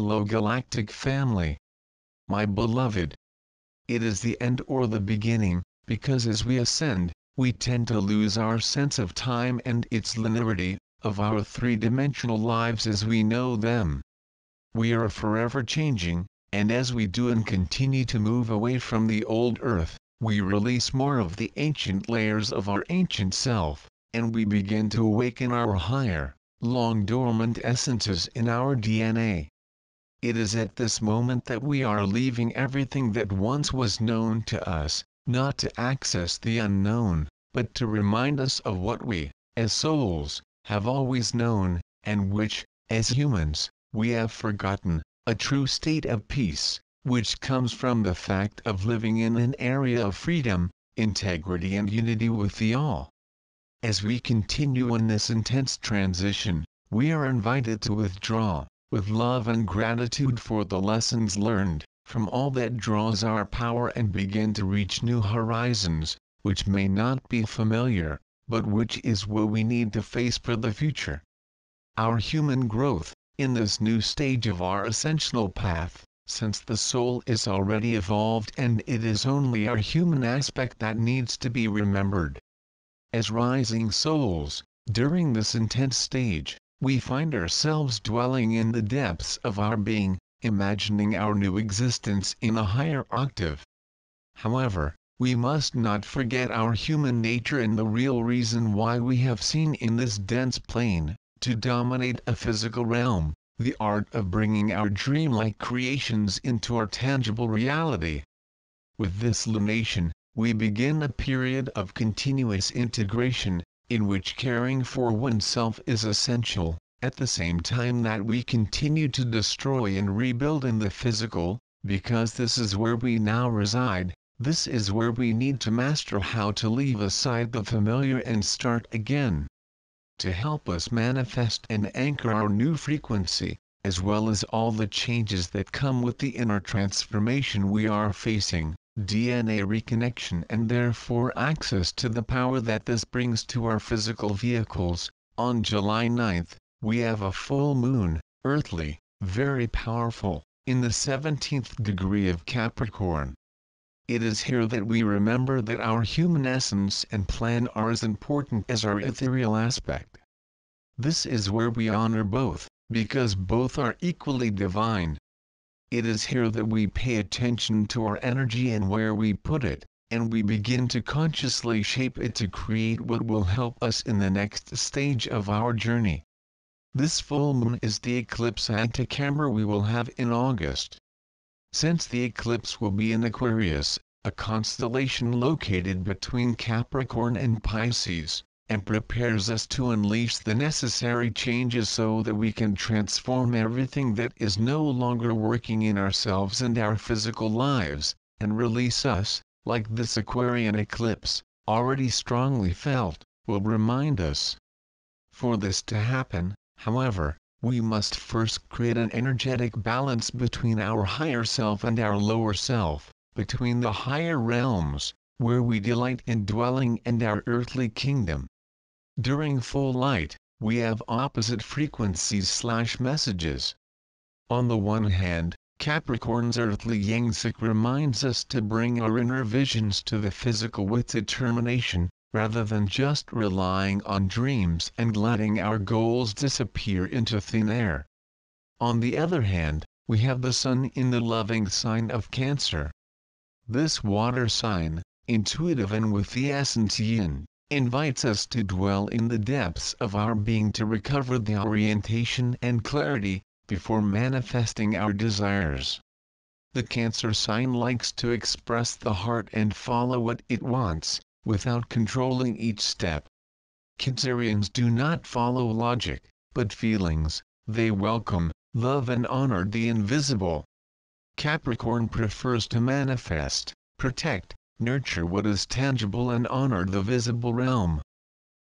Hello Galactic family. My beloved. It is the end or the beginning, because as we ascend, we tend to lose our sense of time and its linearity, of our three-dimensional lives as we know them. We are forever changing, and as we do and continue to move away from the old earth, we release more of the ancient layers of our ancient self, and we begin to awaken our higher, long-dormant essences in our DNA. It is at this moment that we are leaving everything that once was known to us, not to access the unknown, but to remind us of what we, as souls, have always known, and which, as humans, we have forgotten, a true state of peace, which comes from the fact of living in an area of freedom, integrity and unity with the all. As we continue in this intense transition, we are invited to withdraw, with love and gratitude for the lessons learned, from all that draws our power and begin to reach new horizons, which may not be familiar, but which is what we need to face for the future. Our human growth, in this new stage of our ascensional path, since the soul is already evolved and it is only our human aspect that needs to be remembered. As rising souls, during this intense stage, we find ourselves dwelling in the depths of our being, imagining our new existence in a higher octave. However, we must not forget our human nature and the real reason why we have seen in this dense plane, to dominate a physical realm, the art of bringing our dreamlike creations into our tangible reality. With this lunation, we begin a period of continuous integration, in which caring for oneself is essential, at the same time that we continue to destroy and rebuild in the physical, because this is where we now reside, this is where we need to master how to leave aside the familiar and start again. To help us manifest and anchor our new frequency, as well as all the changes that come with the inner transformation we are facing, DNA reconnection and therefore access to the power that this brings to our physical vehicles. On July 9th, we have a full moon, earthly, very powerful, in the 17th degree of Capricorn. It is here that we remember that our human essence and plan are as important as our ethereal aspect. This is where we honor both, because both are equally divine. It is here that we pay attention to our energy and where we put it, and we begin to consciously shape it to create what will help us in the next stage of our journey. This full moon is the eclipse antecamber we will have in August. Since the eclipse will be in Aquarius, a constellation located between Capricorn and Pisces, and prepares us to unleash the necessary changes so that we can transform everything that is no longer working in ourselves and our physical lives, and release us, like this Aquarian eclipse, already strongly felt, will remind us. For this to happen, however, we must first create an energetic balance between our higher self and our lower self, between the higher realms, where we delight in dwelling, and our earthly kingdom. During full light, we have opposite frequencies/messages. On the one hand, Capricorn's earthly yangtze reminds us to bring our inner visions to the physical with determination, rather than just relying on dreams and letting our goals disappear into thin air. On the other hand, we have the Sun in the loving sign of Cancer. This water sign, intuitive and with the essence yin, invites us to dwell in the depths of our being to recover the orientation and clarity, before manifesting our desires. The Cancer sign likes to express the heart and follow what it wants, without controlling each step. Cancerians do not follow logic, but feelings. They welcome, love and honor the invisible. Capricorn prefers to manifest, protect, nurture what is tangible and honor the visible realm.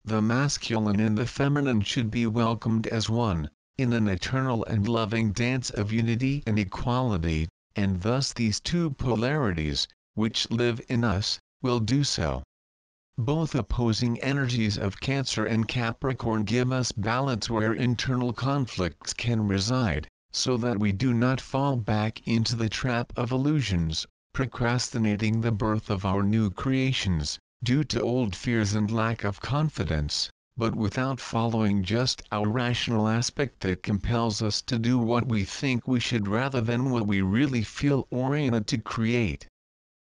The masculine and the feminine should be welcomed as one, in an eternal and loving dance of unity and equality, and thus these two polarities, which live in us, will do so. Both opposing energies of Cancer and Capricorn give us balance where internal conflicts can reside, so that we do not fall back into the trap of illusions, procrastinating the birth of our new creations, due to old fears and lack of confidence, but without following just our rational aspect that compels us to do what we think we should rather than what we really feel oriented to create.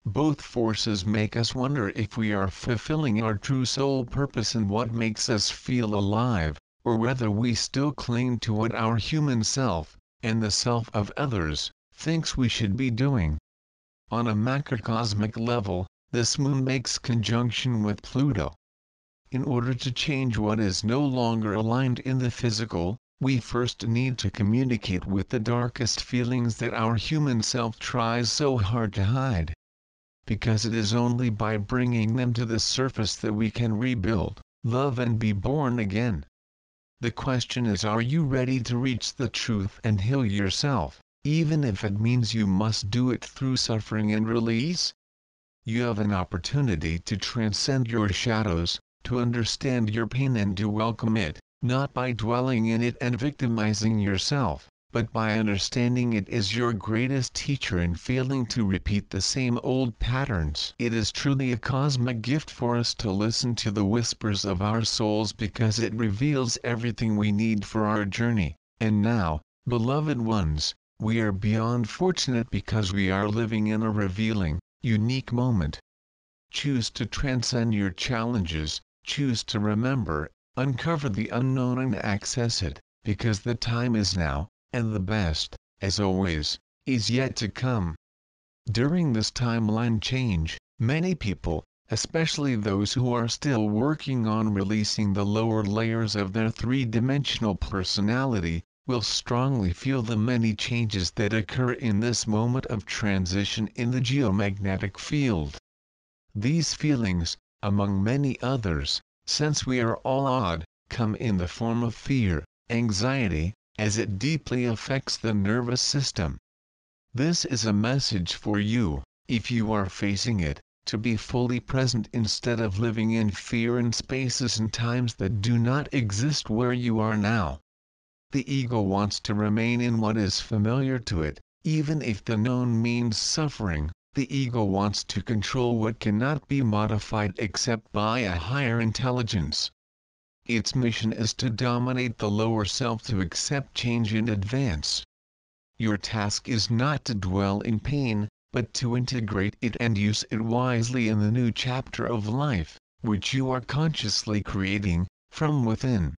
Both forces make us wonder if we are fulfilling our true soul purpose and what makes us feel alive, or whether we still cling to what our human self, and the self of others, thinks we should be doing. On a macrocosmic level, this moon makes conjunction with Pluto. In order to change what is no longer aligned in the physical, we first need to communicate with the darkest feelings that our human self tries so hard to hide. Because it is only by bringing them to the surface that we can rebuild, love and be born again. The question is, are you ready to reach the truth and heal yourself, even if it means you must do it through suffering and release? You have an opportunity to transcend your shadows, to understand your pain and to welcome it, not by dwelling in it and victimizing yourself, but by understanding it as your greatest teacher and failing to repeat the same old patterns. It is truly a cosmic gift for us to listen to the whispers of our souls because it reveals everything we need for our journey. And now, beloved ones, we are beyond fortunate because we are living in a revealing, unique moment. Choose to transcend your challenges, choose to remember, uncover the unknown and access it, because the time is now, and the best, as always, is yet to come. During this timeline change, many people, especially those who are still working on releasing the lower layers of their three-dimensional personality, will strongly feel the many changes that occur in this moment of transition in the geomagnetic field. These feelings, among many others, since we are all odd, come in the form of fear, anxiety, as it deeply affects the nervous system. This is a message for you, if you are facing it, to be fully present instead of living in fear in spaces and times that do not exist where you are now. The ego wants to remain in what is familiar to it, even if the known means suffering. The ego wants to control what cannot be modified except by a higher intelligence. Its mission is to dominate the lower self to accept change in advance. Your task is not to dwell in pain, but to integrate it and use it wisely in the new chapter of life, which you are consciously creating, from within.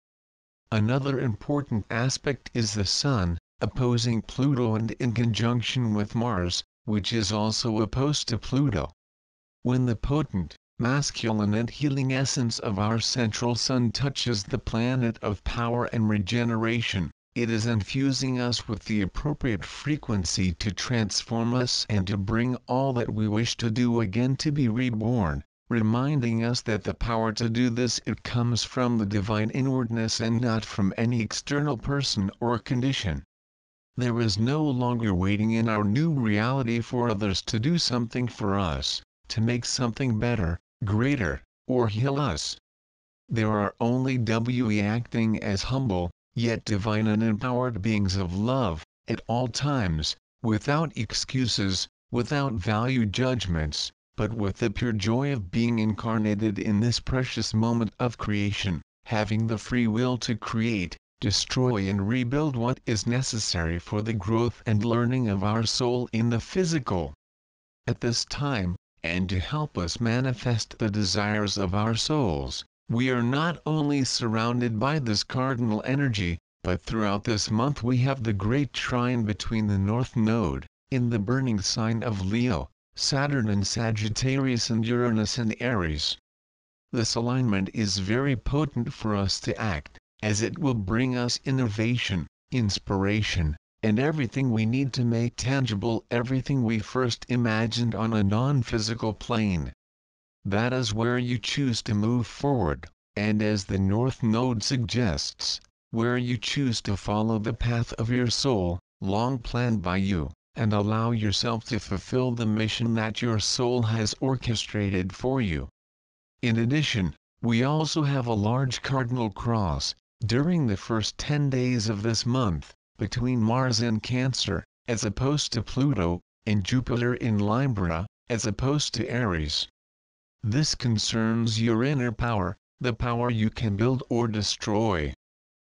Another important aspect is the Sun, opposing Pluto and in conjunction with Mars, which is also opposed to Pluto. When the potent, masculine and healing essence of our central sun touches the planet of power and regeneration, it is infusing us with the appropriate frequency to transform us and to bring all that we wish to do again to be reborn, reminding us that the power to do this it comes from the divine inwardness and not from any external person or condition. There is no longer waiting in our new reality for others to do something for us, to make something better, greater, or heal us. There are only we acting as humble, yet divine and empowered beings of love, at all times, without excuses, without value judgments, but with the pure joy of being incarnated in this precious moment of creation, having the free will to create, destroy and rebuild what is necessary for the growth and learning of our soul in the physical. At this time, and to help us manifest the desires of our souls, we are not only surrounded by this cardinal energy, but throughout this month we have the great trine between the North Node, in the burning sign of Leo, Saturn in Sagittarius and Uranus in Aries. This alignment is very potent for us to act, as it will bring us innovation, inspiration, and everything we need to make tangible everything we first imagined on a non-physical plane. That is where you choose to move forward, and as the North Node suggests, where you choose to follow the path of your soul, long planned by you, and allow yourself to fulfill the mission that your soul has orchestrated for you. In addition, we also have a large cardinal cross, during the first 10 days of this month, between Mars and Cancer, as opposed to Pluto, and Jupiter in Libra, as opposed to Aries. This concerns your inner power, the power you can build or destroy.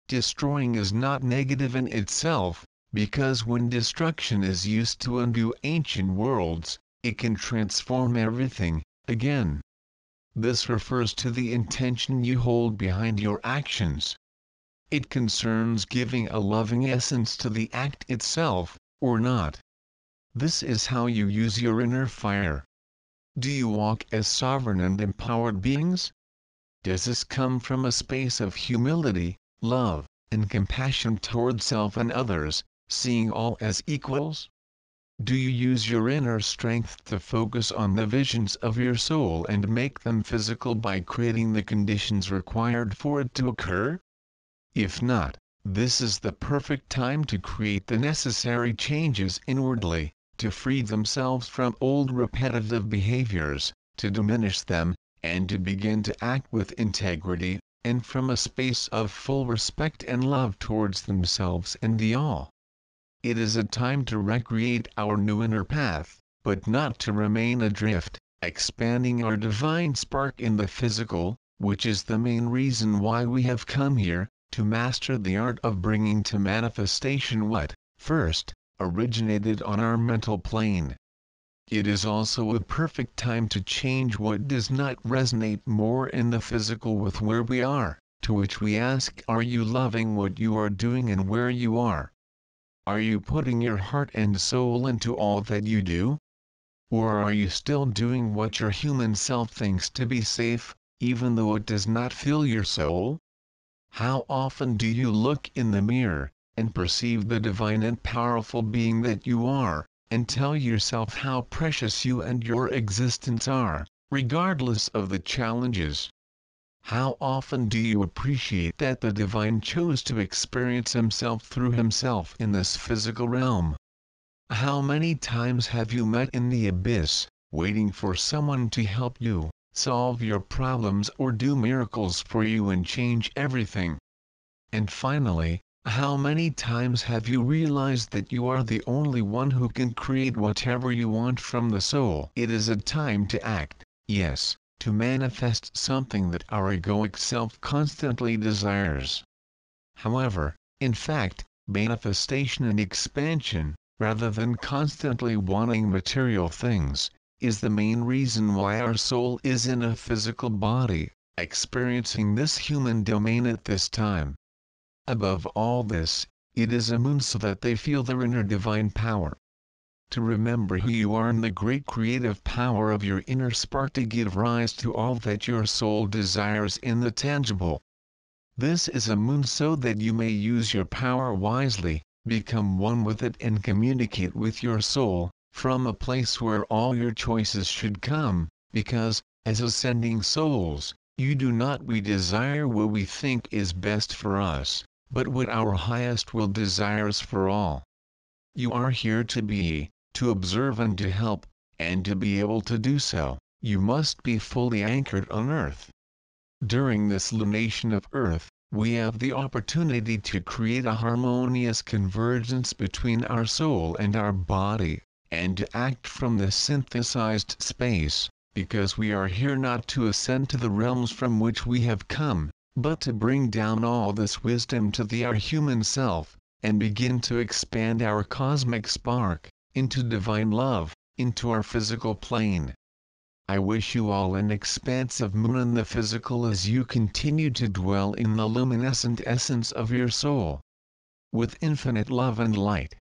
Destroying is not negative in itself, because when destruction is used to undo ancient worlds, it can transform everything, again. This refers to the intention you hold behind your actions. It concerns giving a loving essence to the act itself, or not. This is how you use your inner fire. Do you walk as sovereign and empowered beings? Does this come from a space of humility, love, and compassion toward self and others, seeing all as equals? Do you use your inner strength to focus on the visions of your soul and make them physical by creating the conditions required for it to occur? If not, this is the perfect time to create the necessary changes inwardly, to free themselves from old repetitive behaviors, to diminish them, and to begin to act with integrity, and from a space of full respect and love towards themselves and the all. It is a time to recreate our new inner path, but not to remain adrift, expanding our divine spark in the physical, which is the main reason why we have come here, to master the art of bringing to manifestation what, first, originated on our mental plane. It is also a perfect time to change what does not resonate more in the physical with where we are, to which we ask, are you loving what you are doing and where you are? Are you putting your heart and soul into all that you do? Or are you still doing what your human self thinks to be safe, even though it does not fill your soul? How often do you look in the mirror, and perceive the divine and powerful being that you are, and tell yourself how precious you and your existence are, regardless of the challenges? How often do you appreciate that the divine chose to experience himself through himself in this physical realm? How many times have you met in the abyss, waiting for someone to help you, solve your problems or do miracles for you and change everything? And finally, how many times have you realized that you are the only one who can create whatever you want from the soul? It is a time to act, yes, to manifest something that our egoic self constantly desires. However, in fact, manifestation and expansion, rather than constantly wanting material things, is the main reason why our soul is in a physical body, experiencing this human domain at this time. Above all this, it is a moon so that they feel their inner divine power. To remember who you are and the great creative power of your inner spark to give rise to all that your soul desires in the tangible. This is a moon so that you may use your power wisely, become one with it and communicate with your soul, from a place where all your choices should come, because, as ascending souls, you do not we desire what we think is best for us, but what our highest will desires for all. You are here to be, to observe and to help, and to be able to do so, you must be fully anchored on Earth. During this lunation of Earth, we have the opportunity to create a harmonious convergence between our soul and our body, and to act from this synthesized space, because we are here not to ascend to the realms from which we have come, but to bring down all this wisdom to our human self, and begin to expand our cosmic spark, into divine love, into our physical plane. I wish you all an expansive moon in the physical as you continue to dwell in the luminescent essence of your soul. With infinite love and light.